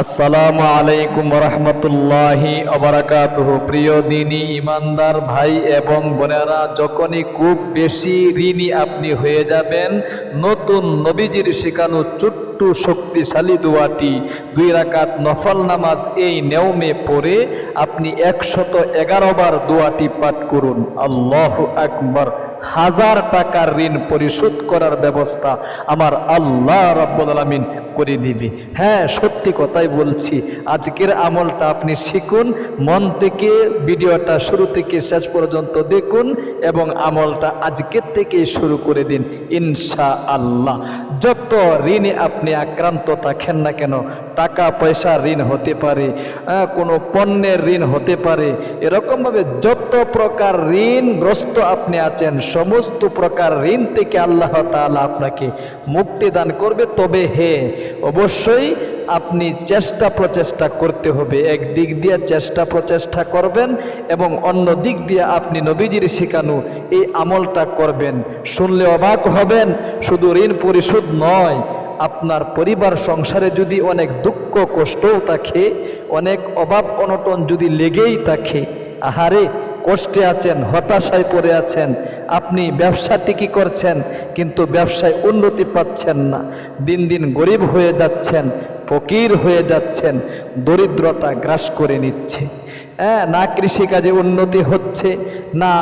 আসসালামু আলাইকুম রহমতুল্লাহি ওয়াবারাকাতুহু। প্রিয় দিনী ইমানদার ভাই এবং বোনেরা, যখনই খুব বেশি ঋণী আপনি হয়ে যাবেন, নতুন নবীজির শেখানো ছোট্ট শক্তিশালী দোয়াটি 2 রাকাত নফল নামাজ এই নিয়মে পড়ে আপনি 111 বার দোয়াটি পাঠ করুন। আল্লাহু আকবার। 1000 টাকার ঋণ পরিশোধ করার ব্যবস্থা আমার আল্লাহ রাব্বুল আলামিন করে দিবে। হ্যাঁ, সত্যি কথাই বলছি। আজকের আমলটা আপনি শিখুন, মন থেকে ভিডিওটা শুরু থেকে শেষ পর্যন্ত দেখুন এবং আমলটা আজকের থেকেই শুরু করে দিন ইনশাআল্লাহ। যত ঋণে আপনি আক্রান্ত থাকেন না কেন, টাকা পয়সা ঋণ হতে পারে, কোনো পণ্যের ঋণ হতে পারে, এরকমভাবে যত প্রকার ঋণগ্রস্ত আপনি আছেন, সমস্ত প্রকার ঋণ থেকে আল্লাহ তাআলা আপনাকে মুক্তি দান করবে। তবে অবশ্যই আপনি চেষ্টা প্রচেষ্টা করতে হবে। এক দিক দিয়ে চেষ্টা প্রচেষ্টা করবেন এবং অন্য দিক দিয়ে আপনি নবীজির শিখানো এই আমলটা করবেন। শুনলে অবাক হবেন, শুধু ঋণ পরিশোধ নয়, আপনার পরিবার সংসারে যদি অনেক দুঃখ কষ্টও থাকে, অনেক অভাব অনটন যদি লেগেই থাকে, আহারে কষ্টে আছেন, হতাশায় পড়ে আছেন, আপনি ব্যবসা ঠিকই করছেন কিন্তু ব্যবসায় উন্নতি পাচ্ছেন না, দিন দিন গরিব হয়ে যাচ্ছেন, ফকির হয়ে যাচ্ছেন, দরিদ্রতা গ্রাস করে নিচ্ছে, না কৃষিকাজে উন্নতি হচ্ছে, না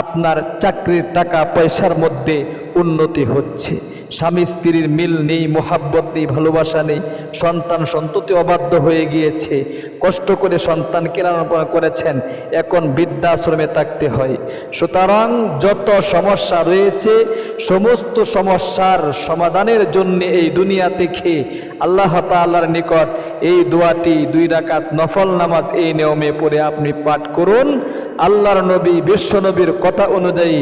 আপনার চাকরির টাকা পয়সার মধ্যে উন্নতি হচ্ছে, স্বামী স্ত্রীর মিল নেই, মোহাব্বত নেই, ভালোবাসা নেই, সন্তান সন্ততি অবাধ্য হয়ে গিয়েছে, কষ্ট করে সন্তানকে লালন পালন করেছেন, এখন বৃদ্ধাশ্রমে থাকতে হয়। সুতরাং যত সমস্যা রয়েছে, সমস্ত সমস্যার সমাধানের জন্য এই দুনিয়া থেকে আল্লাহ তাআলার নিকট এই দোয়াটি 2 রাকাত নফল নামাজ এই নিয়মে পড়ে আপনি পাঠ করুন। আল্লাহর নবী বিশ্বনবীর কথা অনুযায়ী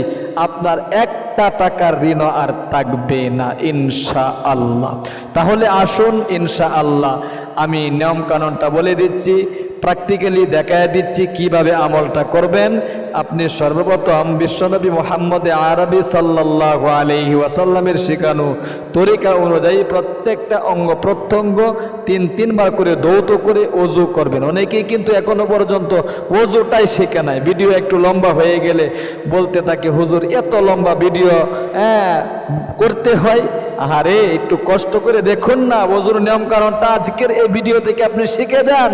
আপনার একটা টাকার ঋণ আর থাকবে না ইনশাআল্লাহ। তাহলে আসুন ইনশাআল্লাহ আমি নিয়ম কানুনটা বলে দিচ্ছি, প্র্যাকটিক্যালি দেখায় দিচ্ছি কিভাবে আমলটা করবেন। আপনি সর্বপ্রথম বিশ্বনবী মুহাম্মদ আরবি সাল্লাল্লাহু আলাইহি ওয়াসাল্লামের শেখানো তরিকা অনুযায়ী প্রত্যেকটা অঙ্গ প্রত্যঙ্গ 3 বার করে দৌত করে ওযু করবেন। অনেকেই কিন্তু এখনো পর্যন্ত ওযুটাই শেখে নাই। ভিডিও একটু লম্বা হয়ে গেলে বলতে থাকে, হুজুর এত লম্বা ভিডিও করতে হয়? আহারে, একটু কষ্ট করে দেখুন না ওযুর নিয়ম কারণটা আজকের এই ভিডিও থেকে আপনি শিখে যান।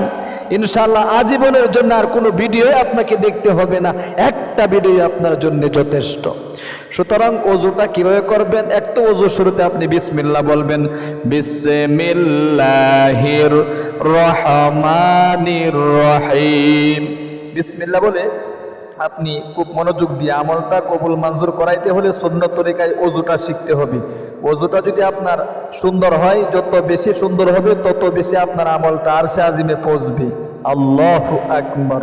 ইনশাআল্লাহ আজীবনের জন্য আর কোনো ভিডিও আপনাকে দেখতে হবে না, একটা ভিডিও আপনার জন্য যথেষ্ট। সুতরাং ওযুটা কিভাবে করবেন? একটা ওযু শুরুতে আপনি বিসমিল্লাহ বলবেন, বিসমিল্লাহির রহমানির রহিম। বিসমিল্লাহ বলে আপনি খুব মনোযোগ দিয়ে আমলটা কবুল মঞ্জুর করাইতে হলে সুন্নত তরিকায় ওযুটা শিখতে হবে। ওযুটা যদি আপনার সুন্দর হয়, যত বেশি সুন্দর হবে তত বেশি আপনার আমলটা আরশে আজিমে পৌঁছবে। আল্লাহু আকবার।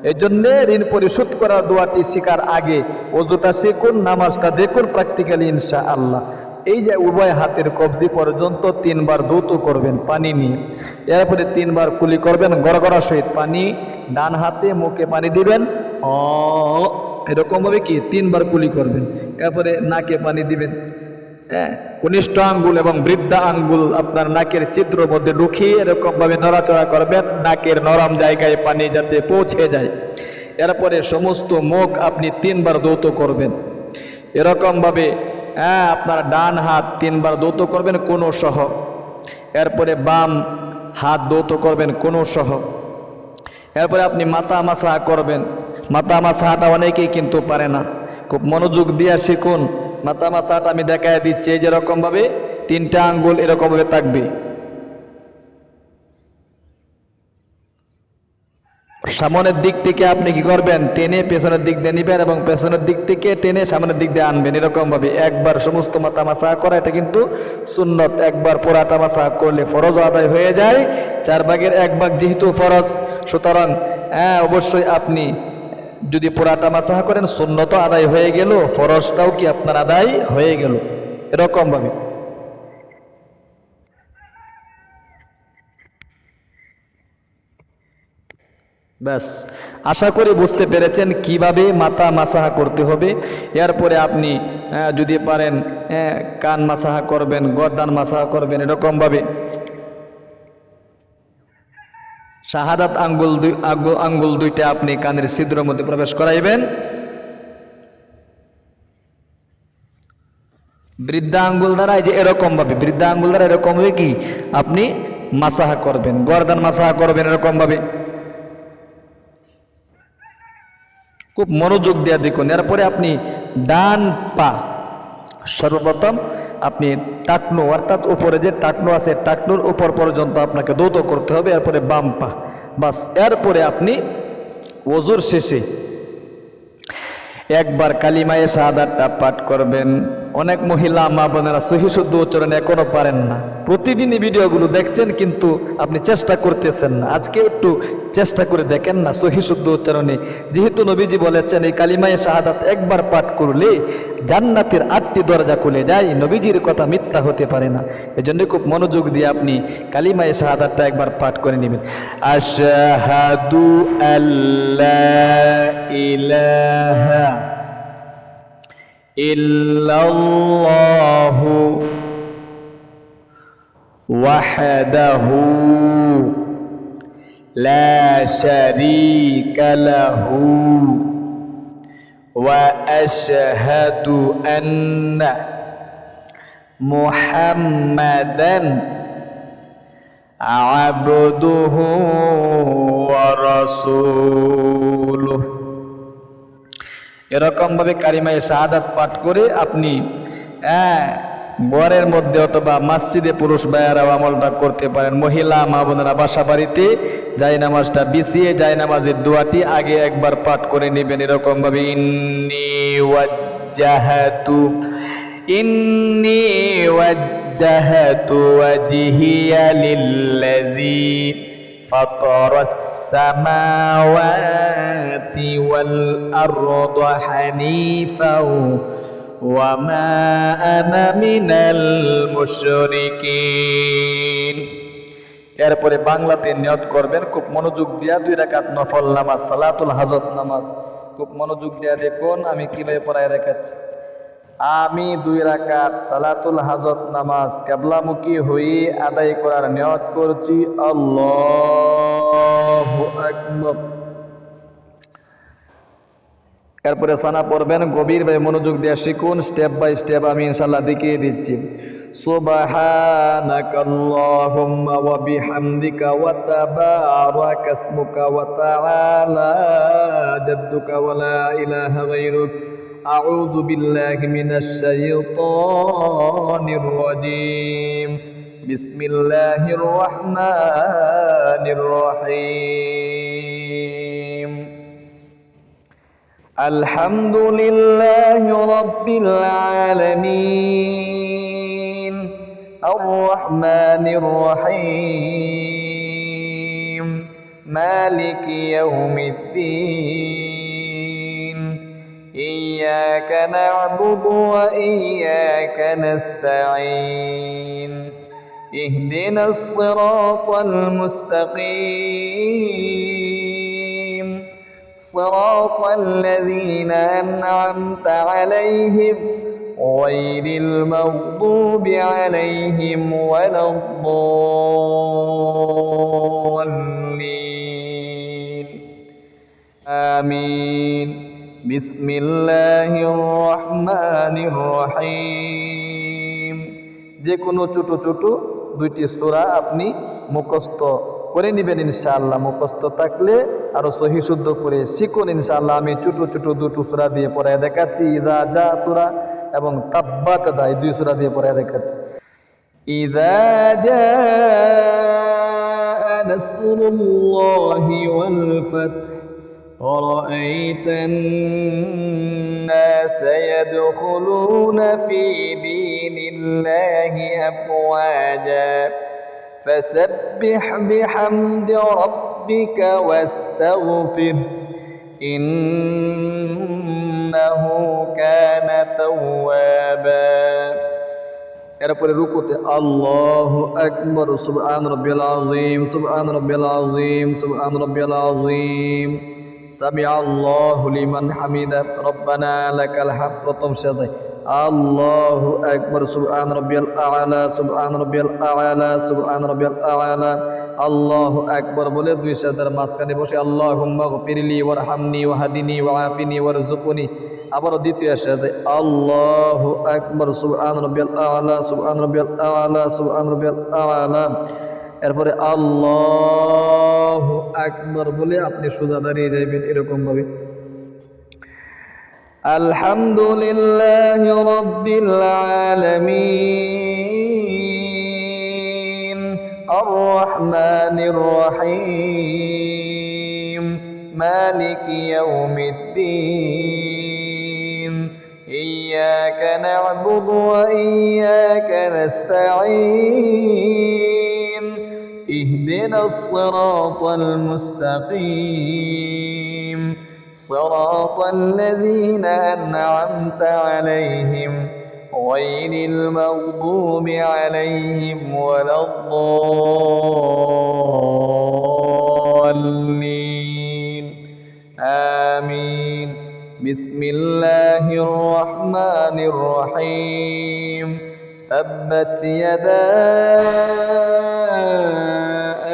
এই জন্যে ঋণ পরিশোধ করার দোয়াটি শিখার আগে ওযুটা শিখুন, নামাজটা দেখুন প্র্যাকটিক্যালি ইনশাআল্লাহ। এই যে উভয় হাতের কবজি পর্যন্ত 3 বার দৌত করবেন পানি নিয়ে, এরপরে 3 বার কুলি করবেন গড়গড়া সহিত পানি, ডান হাতে মুখে পানি দিবেন, এরকমভাবে কি 3 বার কুলি করবেন, এরপরে নাকে পানি দিবেন, কনিষ্ঠ আঙ্গুল এবং বৃদ্ধা আঙ্গুল আপনার নাকের ছিদ্রের মধ্যে ঢুকিয়ে এরকমভাবে নড়াচড়া করবেন, নাকের নরম জায়গায় পানি যাতে পৌঁছে যায়। এরপরে সমস্ত মুখ আপনি 3 বার দৌত করবেন এরকমভাবে। আপনার ডান হাত 3 বার দৌত করবেন কোনো সহ, এরপরে বাম হাত দৌত করবেন কোনো সহ, এরপরে আপনি মাথা মাসাহ করবেন। মাথা মাসাহটা অনেকেই কিন্তু পারে না, খুব মনোযোগ দিয়ে শিখুন। মাথা মাসাহটা আমি দেখায় দিচ্ছি। এই যেরকম ভাবে 3টা আঙ্গুল এরকম ভাবে থাকবে, সামনের দিক থেকে আপনি কি করবেন, টেনে পেছনের দিক দিয়ে নিবেন এবং পেছনের দিক থেকে টেনে সামনের দিক দিয়ে আনবেন। এরকম ভাবে একবার সমস্ত মাথা মাসাহ করা, এটা কিন্তু সুন্নত। একবার পুরাটা মাসাহ করলে ফরজ আদায় হয়ে যায়। 4 ভাগের 1 ভাগ যেহেতু ফরজ, সুতরাং অবশ্যই আপনি যদি পুরাটা মাসাহ করেন সুন্নত আদায় হয়ে গেল, ফরজটাও কি আপনার আদায় হয়ে গেল। এরকম ভাবে ব্যাস, আশা করি বুঝতে পেরেছেন কিভাবে মাথা মাসাহা করতে হবে। এরপরে আপনি যদি পারেন কান মাসাহা করবেন, গর্দান মাসাহা করবেন এরকমভাবে। শাহাদাত আঙ্গুল দুইটা আপনি কানের ছিদ্রের মধ্যে প্রবেশ করাইবেন। বৃদ্ধা আঙ্গুল দ্বারা এই যে এরকম ভাবে, বৃদ্ধা আঙ্গুল দ্বারা এরকম ভাবে কি আপনি মাসাহা করবেন, গর্দান মাসাহা করবেন এরকম ভাবে। খুব মনোযোগ দিয়ে দেখুন। এরপরে আপনি ডান পা সর্বপ্রথম আপনি টাকনো, অর্থাৎ উপরে যে টাকনো আছে টাকনোর উপর পর্যন্ত আপনাকে দৌত করতে হবে। এরপরে বাম পা, বাস। এরপরে আপনি ওযুর শেষে একবার কালিমায়ে শাহাদাতটা পাঠ করবেন। অনেক মহিলা মা বোনেরা সহিহ শুদ্ধ উচ্চারণ এখনো পারেন না। প্রতিদিনই ভিডিওগুলো দেখছেন কিন্তু আপনি চেষ্টা করতেছেন না। আজকে একটু চেষ্টা করে দেখেন না সহিহ শুদ্ধ উচ্চারণে। যেহেতু নবীজি বলেছেন এই কালিমায়ে শাহাদাত একবার পাঠ করলে জান্নাতের 8টি দরজা খুলে যায়, নবীজির কথা মিথ্যা হতে পারে না। এজন্য খুব মনোযোগ দিয়ে আপনি কালিমায়ে শাহাদাতটা একবার পাঠ করে নেবেন। আশহাদু আল্লা ইলাহা ইল্লাল্লাহু ওয়াহদাহু লা শারীকা লাহু ওয়া আশহাদু আন্না মুহাম্মাদান আবদুহু ওয়া রাসূলুহু। এরকম ভাবে কালিমায়ে শাহাদাত পাঠ করে আপনি ঘরের মধ্যে অথবা মসজিদে পুরুষ ভাইয়ারাও আমলটা করতে পারেন। মহিলা মা বোনেরা বাসা বাড়িতে জায়নামাজটা বিছিয়ে জায়নামাজের দোয়াটি আগে একবার পাঠ করে নেবেন এরকম ভাবে। ইন্নী ওয়াজ্জাহাতু ওয়াজহিয়া লিল্লাযী ফাতারাস সামাওয়াতি ওয়াল আরদা হানিফাও ওয়া মা আনা মিনাল মুশরিকিন। এরপরে বাংলাতে নিয়ত করবেন খুব মনোযোগ দিয়া। 2 রাকাত নফল নামাজ, সালাতুল হাজত নামাজ। খুব মনোযোগ দিয়া দেখুন আমি কিভাবে পড়ায় রেখেছি। আমি 2 রাকাত সালাতুল হাজত নামাজ কিবলামুখী হয়ে আদায় করার নিয়ত করছি। আল্লাহু আকবার। এরপরে সানা পড়বেন, গভীরভাবে মনোযোগ দিয়ে শিখুন। স্টেপ বাই স্টেপ আমি ইনশাআল্লাহ দেখিয়ে দিচ্ছি। সুবহানাকাল্লাহুম্মা ওয়া বিহামদিকা ওয়া তাবারাকা ইসমুকা ওয়া তাআলা জাদ্দুকা ওয়া লা ইলাহা গায়রুক। আউযু বিল্লাহি মিনাশ শাইতানির রাজীম। বিসমিল্লাহির রাহমানির রহিম। আলহামদুলিল্লাহি রাব্বিল আলামিন আর রহমানির রহিম মালিকি ইয়াউমিদ্দিন ইয়্যাকা না'বুদু ওয়া ইয়্যাকা নাস্তাঈন ইহদিনাস সিরাতাল মুস্তাকিম صراط الذين أنعمت عليهم غير المغضوب عليهم ولا الضالين آمين بسم الله الرحمن الرحيم। যে কোনো ছোট ছোট 2টি সূরা আপনি মুখস্থ করে নেবেন ইনশাআল্লাহ। মুখস্থ থাকলে আরো সহি শুদ্ধ করে শিখুন ইনশাআল্লাহ। আমি ছোট ছোট 2টো সূরা দিয়ে পড়ায় দেখাচ্ছি। ইযা জা সূরা এবং তাব্বাত ইয়াদা, এই 2 সূরা দিয়ে পড়ায় দেখাচ্ছি। ইযা জা নাসরুল্লাহি ওয়াল ফাth ورأيت الناس يدخلون في دين الله أفواجا فسبح بحمد ربك واستغفر إنه كان توابا। এরপরে রুকুতে আল্লাহু আকবার, সুবহান রাব্বিয়াল আযীম, সুবহান রাব্বিয়াল আযীম, সুবহান রাব্বিয়াল আযীম, সামিআল্লাহু লিমান হামিদা, রব্বানা লাকাল হামদ। প্রথম সাজায় আল্লাহু আকবার, সুবহান রাব্বিয়াল আ'লা, সুবহান রাব্বিয়াল আ'লা, সুবহান রাব্বিয়াল আ'লা, আল্লাহু আকবার বলে দুই সাজদার মাঝখানে বসে আল্লাহুম্মা গফিরলি ওয়ারহামনি ওয়াহদিনি ওয়াআফিনি ওয়ারযুকনি। আবারও দ্বিতীয় সাজদায় আল্লাহু আকবার সুবহান রাব্বিয়াল আ'লা সুবহান রাব্বিয়াল আ'লা সুবহান রাব্বিয়াল আ'লা। এরপরে আল্লাহু আকবার বলে আপনি সোজা দাঁড়িয়ে যাবেন এরকম ভাবে। আলহামদুলিল্লাহি রাব্বিল আলামিন আর রহমানির রহিম মালিকি ইয়াউমিদ্দিন ইয়্যাকা না'বুদু ওয়া ইয়্যাকা নাস্তাঈন ইহদিনাস সিরাতাল মুস্তাকিম صراط الذين أنعمت عليهم غير المغضوب عليهم ولا الضالين آمين بسم الله الرحمن الرحيم تبت يدا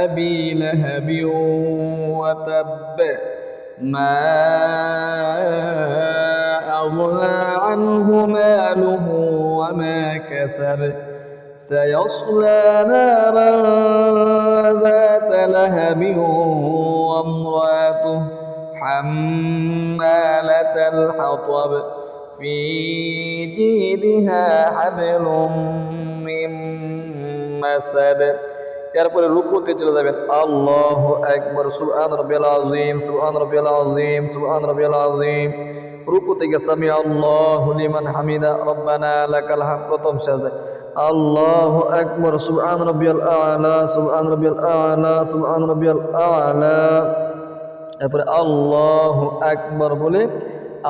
أبي لهب وتب ما أغنى عنه ماله وما كسب سيصلى نارا ذات لهب وامرأته حمالة الحطب في جيدها حبل من مسد। এরপরে রুকুতে চলে যাবেন আল্লাহু আকবার সুবহান রাব্বিয়াল আযীম সুবহান রাব্বিয়াল আযীম সুবহান রাব্বিয়াল আযীম। রুকু থেকে সামি আল্লাহু লিমান হামিদা রব্বানা লাকাল হামদ। প্রথম সাজদা আল্লাহু আকবার সুবহান রাব্বিয়াল আ'লা সুবহান রাব্বিয়াল আ'লা সুবহান রাব্বিয়াল আ'লা। এরপরে আল্লাহু আকবার বলে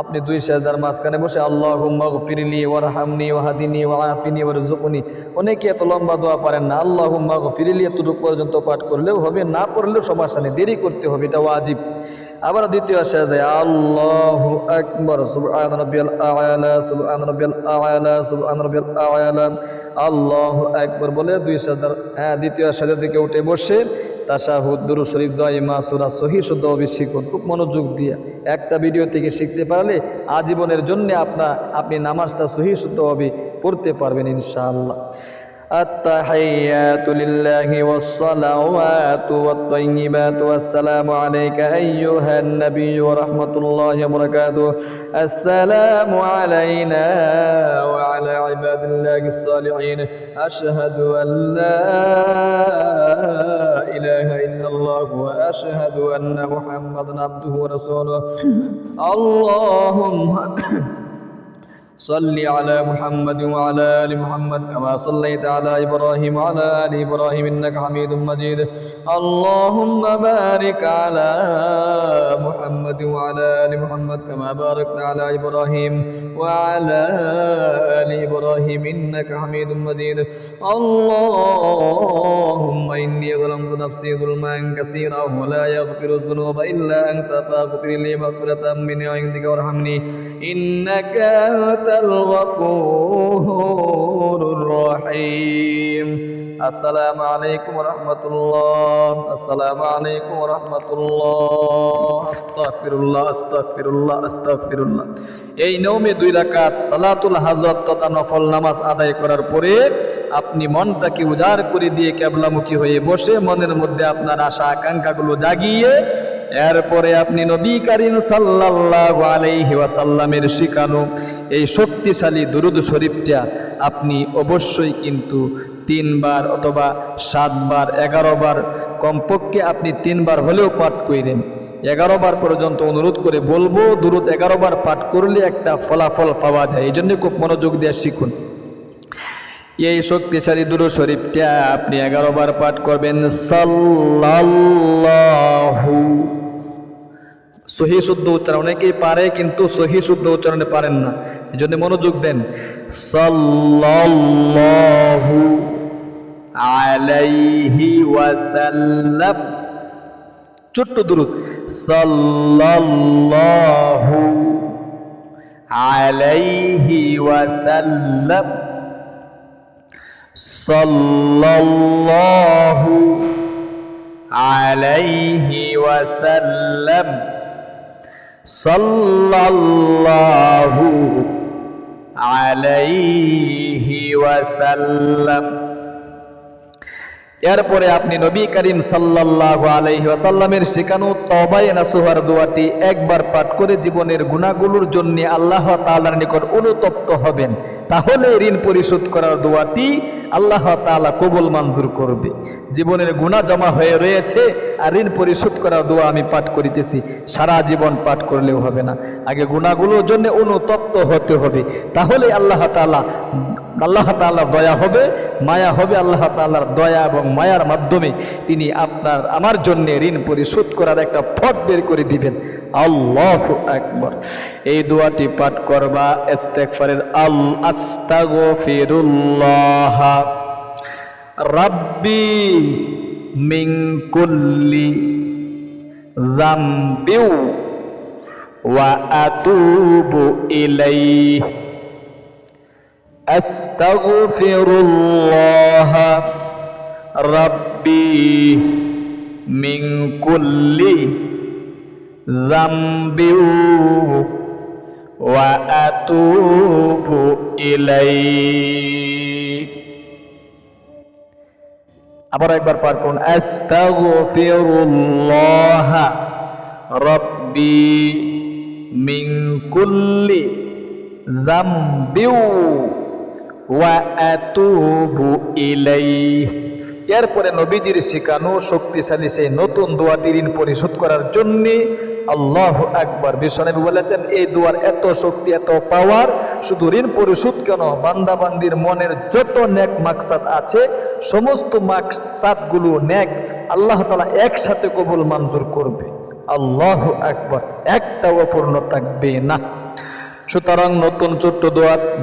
আপনি দুই সাজদার মাঝখানে বসে আল্লাহুম্মা গফিরলি ওয়ারহামনি ওয়াহদিনি ওয়াআফিনি ওয়ারযুকনি। অনেকে এত লম্বা দোয়া পারেন না, আল্লাহুম্মা গফিরলি এতটুকু পর্যন্ত পাঠ করলেও হবে, না পড়লেও সমস্যা নেই, দেরি করতে হবে, এটা ওয়াজিব। আবার দ্বিতীয় সাজদায় আল্লাহু আকবার সুবহান রাব্বিয়াল আ'লা সুবহান রাব্বিয়াল আ'লা সুবহান রাব্বিয়াল আ'লা। আল্লাহু আকবার বলে দুই সাজদার দ্বিতীয় সাজদা থেকে উঠে বসে তাশাহুদ দুরূদ শরীফ দোয়া মা সূরা সহিহ শুদ্ধভাবে শিখুন, খুব মনোযোগ দিয়ে। একটা ভিডিও থেকে শিখতে পারলে আজীবনের জন্য আপনি নামাজটা সহিহ শুদ্ধভাবে পড়তে পারবেন ইনশাআল্লাহ। التحيات لله والصلوات والطيبات والسلام عليك أيها النبي ورحمة الله وبركاته السلام علينا وعلى عباد الله الصالحين أشهد أن لا إله إلا الله وأشهد أن محمدا عبده ورسوله اللهم صل على محمد وعلى آل محمد كما صليت على إبراهيم وعلى آل إبراهيم إنك حميد مجيد اللهم بارك على محمد وعلى آل محمد كما باركت على إبراهيم وعلى آل إبراهيم إنك حميد مجيد اللهم إني ظلمت نفسي ظلما كثيرا ولا يغفر الذنوب إلا أنت فاغفر لي مغفرة من عندك وارحمني إنك أنت الغفور الرحيم السلام عليكم ورحمة الله السلام عليكم ورحمة الله أستغفر الله أستغفر الله أستغفر الله। এই নওমে 2 রাকাত সালাতুল হাজত তথা নফল নামাজ আদায় করার পরে আপনি মনটাকে উজাড় করে দিয়ে কিবলামুখী হয়ে বসে মনের মধ্যে আপনার আশা আকাঙ্ক্ষাগুলো জাগিয়ে এরপরে আপনি নবী করিম সাল্লাল্লাহু আলাইহি ওয়াসাল্লামের শিখানো এই শক্তিশালী দুরূদ শরীফটা আপনি অবশ্যই কিন্তু 3 বার অথবা 7 বার 11 বার কমপক্ষে আপনি 3 বার হলেও পাঠ করেন। 11 বার পর্যন্ত অনুরোধ করে বলবো, দুরূদ 11 বার পাঠ করলে একটা ফলাফল পাওয়া যায়, এই জন্য খুব মনোযোগ দিয়ে শিখুন। এই শক্তিশালী দুরূদ শরীফটা আপনি 11 বার পাঠ করবেন। সাল্লাল্লাহু সহিহ শুদ্ধ উচ্চারণ অনেকেই পারে কিন্তু সহিহ শুদ্ধ উচ্চারণে পারেন না, এই জন্য মনোযোগ দেন। সাল্লাল্লাহু আলাইহি ওয়াসাল্লাম, ছোট্ট দুরূদ সাল্লাল্লাহু আলাইহি ওয়াসাল্লাম সাল্লাল্লাহু আলাইহি ওয়াসাল্লাম সাল্লাল্লাহু আলাইহি ওয়াসাল্লাম। এরপরে আপনি নবী করিম সাল্লাল্লাহু আলাইহি ওয়াসাল্লামের শেখানো তওবায়ে নাসুহার দোয়াটি একবার পাঠ করে জীবনের গুনাহগুলোর জন্য আল্লাহ তাআলার নিকট অনুতপ্ত হবেন। তাহলে ঋণ পরিশোধ করার দোয়াটি আল্লাহ তাআলা কবুল মঞ্জুর করবে। জীবনের গুনাহ জমা হয়ে রয়েছে আর ঋণ পরিশোধ করার দোয়া আমি পাঠ করিতেছি, সারা জীবন পাঠ করলেও হবে না, আগে গুনাহগুলোর জন্য অনুতপ্ত হতে হবে। তাহলে আল্লাহ তাআলা দয়া হবে, মায়া হবে। আল্লাহ তাআলার দয়া এবং মায়ার মাধ্যমে তিনি আপনার আমার জন্য ঋণ পরিশোধ করার একটা পথ বের করে দিবেন। আল্লাহু আকবার। এই দোয়াটি পাঠ করবা ইস্তিগফারের আস্তাগফিরুল্লাহ রাব্বি মিন কুল্লি যামবিউ ওয়া আতুবু ইলাইহি আস্তাগফিরুল্লাহ রাব্বি মিন কুল্লি যামবিউ ওয়া আতুবু ইলাইহি। আবার একবার পাঠ করুন, আস্তাগফিরুল্লাহ রাব্বি মিন কুল্লি যামবিউ ওয়া আতুবু ইলাইহি। এরপরে নবীজির শেখানো শক্তিশালী সেই নতুন দোয়াটি ঋণ পরিশোধ করার জন্য আল্লাহু আকবার। বিশ্বনবী বলেছেন এই দোয়ার এত শক্তি, এত পাওয়ার, শুধু ঋণ পরিশোধ কেন, বান্দাবান্দির মনের যত নেক মাকসাদ আছে সমস্ত মাকসাদগুলো নেক আল্লাহ তাআলা একসাথে কবুল মঞ্জুর করবে। আল্লাহু আকবার, একটাও অপূর্ণ থাকবে না। সুতরাং নতুন ছোট্ট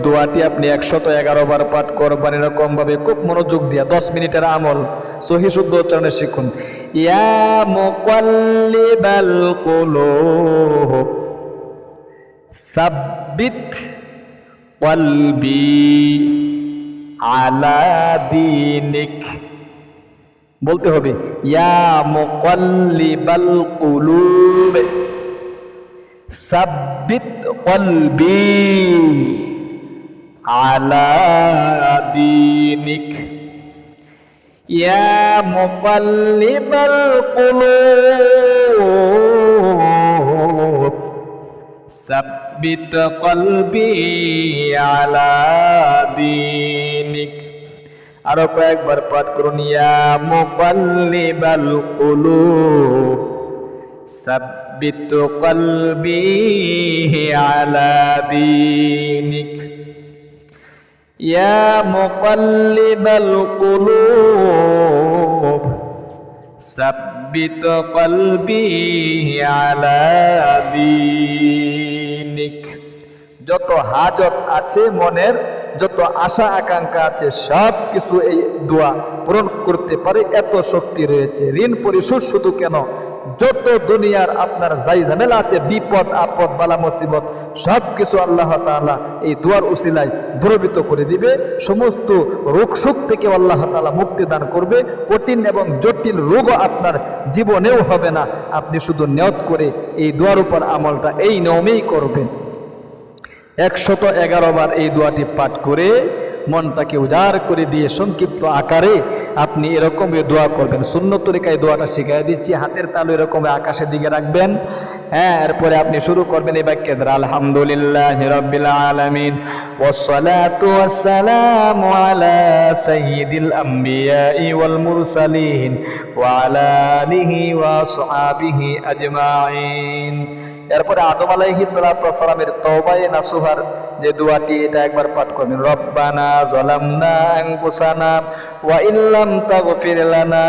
দোয়াটি আপনি 111 বার পাঠ করবেন এরকম ভাবে, খুব মনোযোগ দিয়া 10 মিনিটের আমল, সহিহ শুদ্ধ উচ্চারণে শিখুন। ইয়া মুকাল্লিবাল কুলুব সাব্বিত কলবি আলা দীনিক। বলতে হবে ইয়া মুকাল্লিবাল কুলুব সাব্বিত কলবি আলা দীনিক। ইয়া মুকাল্লিবাল কুলুব সাব্বিত কলবি আলা দীনিক। আরো কয়েকবার পাঠ করুন, ইয়া মুকাল্লিবাল কুলুব সাব্বিত কলবি আলা দীনিক। ইয়া মুকাল্লিবাল কুলুব সাব্বিত কলবি আলা দীনিক। যত হাজত আছে মনের, যত আশা আকাঙ্ক্ষা আছে সব কিছু এই দোয়া পূরণ করতে পারে, এত শক্তি রয়েছে। ঋণ পরিশোধ শুধু কেন, যত দুনিয়ার আপনার যাই ঝামেলা আছে, বিপদ আপদ বালা মুসিবত সব কিছু আল্লাহ তাআলা এই দোয়ার উসিলায় দূরীভূত করে দিবে। সমস্ত রোগ শোক থেকে আল্লাহ তাআলা মুক্তি দান করবে। কঠিন এবং জটিল রোগও আপনার জীবনেও হবে না। আপনি শুধু নিয়ত করে এই দোয়ার উপর আমলটা এই নিয়মেই করবেন। 111 বার এই দোয়াটি পাঠ করে মনটাকে উজাড় করে দিয়ে সংক্ষিপ্ত আকারে আপনি এরকম দোয়া করবেন। সুন্নত তরিকায় দোয়াটা শিখিয়ে দিচ্ছি, হাতের তালু এরকম আকাশের দিকে রাখবেন। হ্যাঁ, এরপরে আপনি শুরু করবেন এই বাক্যে, আলহামদুলিল্লাহি রাব্বিল আলামিন ওয়াসসালাতু ওয়াসসালামু আলা সাইয়্যিদিল আমবিয়াই ওয়াল মুরসালিন ওয়া আলা আলিহি ওয়া আসহাবিহি আজমাইন। এরপরে আদম আলাইহিস সালাতু ওয়াস সালামের তওবায়ে নাসুহার যে দোয়াটি, এটা একবার পাঠ করবেন। রব্বানা যালামনা আনফুসানা ওয়া ইল্লাম তাগফির লানা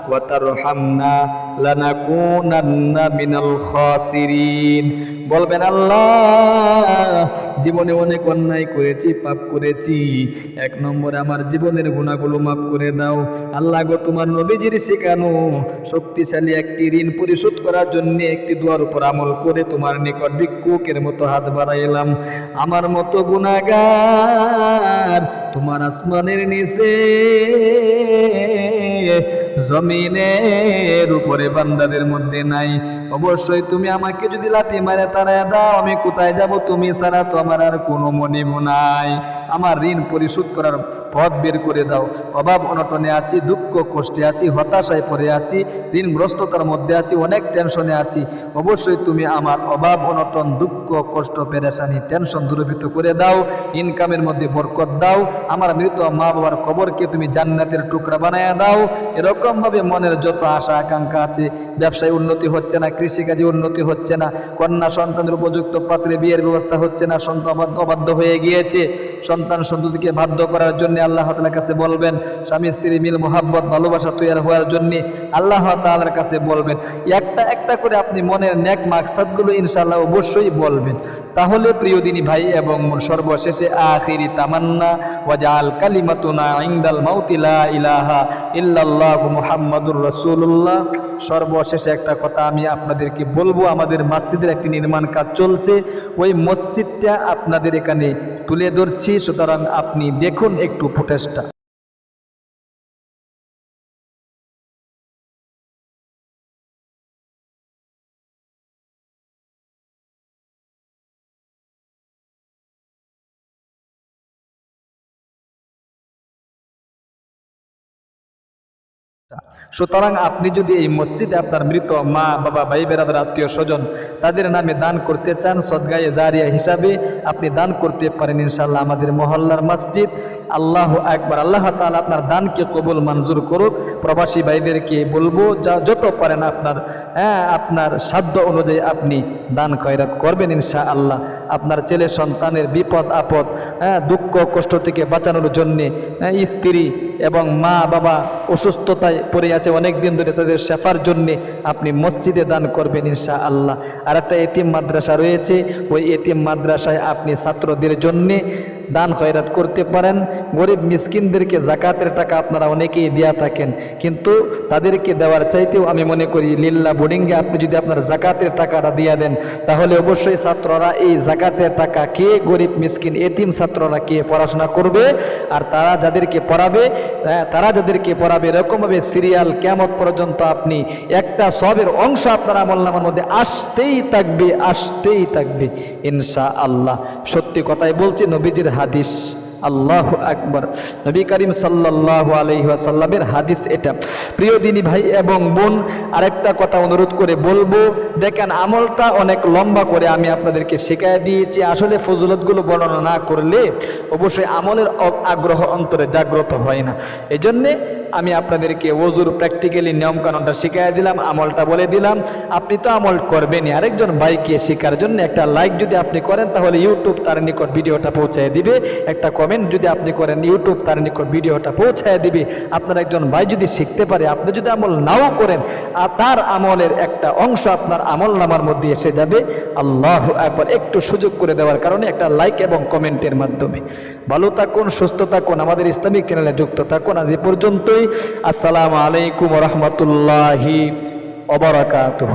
ওয়া তারহামনা লানাকুনান্না মিনাল খাসিরিন। বলবেন, আল্লাহ জীবনে অনেক অন্যায় করেছি, পাপ করেছি, 1 নম্বরে আমার জীবনের গুনাহগুলো মাফ করে দাও। আল্লাহ গো, তোমার নবীজির শেখানো শক্তিশালী একটি ঋণ পরিশোধ করার জন্য একটি দোয়ার উপর আমল করে তোমার নিকট ভিক্ষুকের মতো হাত বাড়াইলাম। আমার মতো গুনাহগার তোমার আসমানের নিচে জমিনের উপরে বান্দাদের মধ্যে নাই। অবশ্যই তুমি আমাকে যদি লাথি মারে তাড়ায় দাও, আমি কোথায় যাব? তুমি ছাড়া তো আমার আর কোনো মনিব নাই। আমার ঋণ পরিশোধ করার পথ বের করে দাও। অভাব অনটনে আছি, দুঃখ কষ্টে আছি, হতাশায় পড়ে আছি, ঋণগ্রস্ততার মধ্যে আছি, অনেক টেনশনে আছি। অবশ্যই তুমি আমার অভাব অনটন, দুঃখ কষ্ট, পেরেশানি, টেনশন দূরীভূত করে দাও। ইনকামের মধ্যে বরকত দাও। আমার মৃত মা বাবার কবরকে তুমি জান্নাতের টুকরা বানায় দাও। এরকম ভাবে মনের যত আশা আকাঙ্ক্ষা আছে, ব্যবসায় উন্নতি হচ্ছে না, কৃষিকাজে উন্নতি হচ্ছে না, কন্যা সন্তানের উপযুক্ত পাত্রে বিয়ের ব্যবস্থা হচ্ছে না, সন্তান অবাধ্য হয়ে গিয়েছে, সন্তান সন্ততিকে বাধ্য করার জন্য আল্লাহ তাআলার কাছে বলবেন। স্বামী স্ত্রী মিল মোহাব্বত ভালোবাসা তৈরি হওয়ার জন্য আল্লাহ তাআলার কাছে বলবেন। একটা একটা করে আপনি মনের নেক মাকসাদগুলো ইনশাআল্লাহ অবশ্যই বলবেন। তাহলে প্রিয় দিনী ভাই এবং সর্বশেষে আখিরি তামান্না ওয়াজাল কালিমাতুনা ইনদাল মাউতি লা ইলাহা ইল্লাল্লাহু মুহাম্মাদুর রাসূলুল্লাহ। সর্বশেষে একটা কথা আমি আপনাদেরকে বলবো, আমাদের মসজিদের একটি নির্মাণ কাজ চলছে, ওই মসজিদটা আপনাদের এখানে তুলে ধরছি, সুতরাং আপনি দেখুন একটু ফুটেজটা। সুতরাং আপনি যদি এই মসজিদে আপনার মৃত মা বাবা ভাই বেরাদার আত্মীয় স্বজন তাদের নামে দান করতে চান, সদগায়ে জারিয়া হিসাবে আপনি দান করতে পারেন ইনশাআল্লাহ। আমাদের মহল্লার মসজিদ। আল্লাহু আকবার। আল্লাহ তাআলা আপনার দানকে কবুল মঞ্জুর করুক। প্রবাসী ভাইদেরকে বলবো যত পারেন আপনার সাধ্য অনুযায়ী আপনি দান খয়রাত করবেন ইনশাআল্লাহ। আপনার ছেলে সন্তানের বিপদ আপদ, দুঃখ কষ্ট থেকে বাঁচানোর জন্যে, স্ত্রী এবং মা বাবা অসুস্থতায় পড়ে আছে অনেক দিন ধরে, তাদের শেফার জন্যে আপনি মসজিদে দান করবেন ইনশাআল্লাহ। আর একটা এতিম মাদ্রাসা রয়েছে, ওই এতিম মাদ্রাসায় আপনি ছাত্রদের জন্যে দান খয়রাত করতে পারেন। গরিব মিসকিনদেরকে জাকাতের টাকা আপনারা অনেকেই দেয়া থাকেন, কিন্তু তাদেরকে দেওয়ার চাইতেও আমি মনে করি লিল্লাহ বোর্ডিংয়ে আপনি যদি আপনার জাকাতের টাকাটা দিয়ে দেন, তাহলে অবশ্যই ছাত্ররা এই জাকাতের টাকা কে গরিব মিসকিন এতিম ছাত্ররা কে পড়াশোনা করবে। আর তারা যাদেরকে পড়াবে এরকমভাবে সিরিয়াল কিয়ামত পর্যন্ত আপনি একটা সবের অংশ আপনার আমলনামার মধ্যে আসতেই থাকবে ইনশাআল্লাহ। সত্যি কথাই বলছি, নবীজির হাদিস। আল্লাহু আকবার। নবী করিম সাল্লাল্লাহু আলাইহি ওয়াসাল্লামের হাদিস এটা। প্রিয় দিনী ভাই এবং বোন, আরেকটা কথা অনুরোধ করে বলবো, দেখেন আমলটা অনেক লম্বা করে আমি আপনাদেরকে শেখায় দিয়েছি। আসলে ফজিলতগুলো বর্ণনা না করলে অবশ্যই আমলের আগ্রহ অন্তরে জাগ্রত হয় না। এজন্যে আমি আপনাদেরকে ওযুর প্র্যাকটিক্যালি নিয়মকানুনটা শিখিয়ে দিলাম, আমলটা বলে দিলাম। আপনি তো আমল করবেনই, আরেকজন ভাইকে শেখার জন্য একটা লাইক যদি আপনি করেন তাহলে ইউটিউব তার নিকট ভিডিওটা পৌঁছায় দিবে। একটা কমেন্ট যদি আপনি করেন ইউটিউব তার নিকট ভিডিওটা পৌঁছায় দিবে। আপনার একজন ভাই যদি শিখতে পারে, আপনি যদি আমল নাও করেন, তার আমলের একটা অংশ আপনার আমল নামার মধ্যে এসে যাবে। আল্লাহু আকবার। একটু সুযোগ করে দেওয়ার কারণে একটা লাইক এবং কমেন্টের মাধ্যমে। ভালো থাকুন, সুস্থ থাকুন, আমাদের ইসলামিক চ্যানেলে যুক্ত থাকুন। আজ এ পর্যন্তই। আসসালামু আলাইকুম ওয়া রাহমাতুল্লাহি ওয়া বারাকাতুহু।